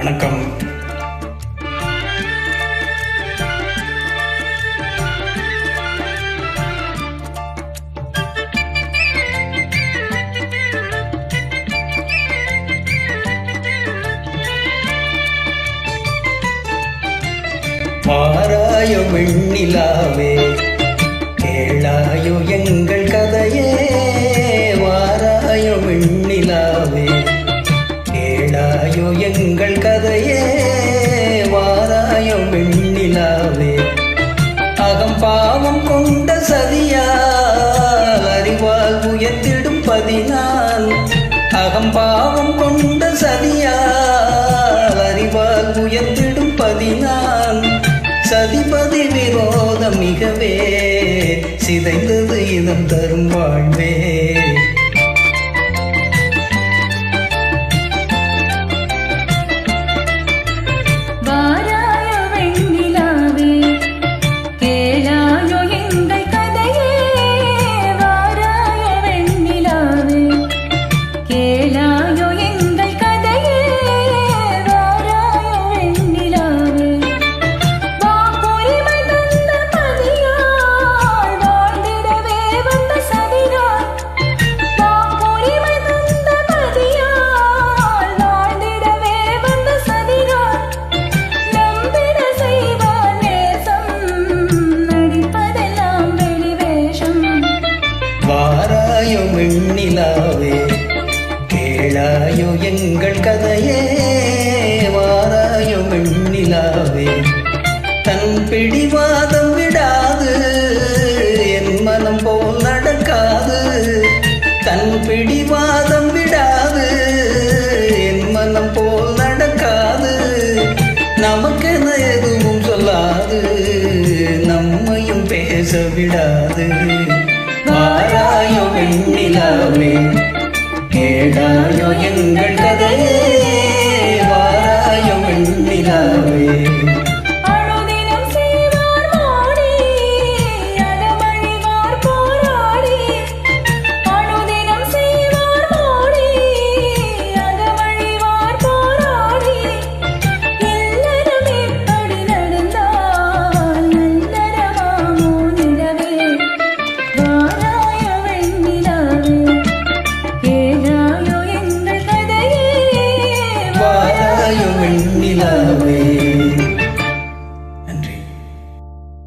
வணக்கம். வாராயோ வெண்ணிலாவே, கேளாயோ எங்கள் கதையே. வாராயோ வெண்ணிலாவே, கேளாயோ எங்கள் கதையே. வாராயோ வெண்ணிலாவே, அகம் பாவம் கொண்ட சதியால் அறிவால் உயர்த்திடும் பதினால். அகம் பாவம் கொண்ட சதியால் அறிவால் உயர்த்திடும் பதினால். சதிபதி விரோதம் மிகவே சிதைந்தது இதம் தரும் வாழ்வே. வாராயோ வெண்ணிலாவே, கேளாயோ எங்கள் கதையே. வாராயோ வெண்ணிலாவே, தன் பிடிவாதம் விடாது, என் மனம் போல் நடக்காது. தன் பிடிவாதம் விடாது, என் மனம் போல் நடக்காது. நமக்கென எதுவும் சொல்லாது, நம்மையும் பேச விடாது. வாராயோ வெண்ணிலாவே, கேளாயோ எங்கள் கதையே.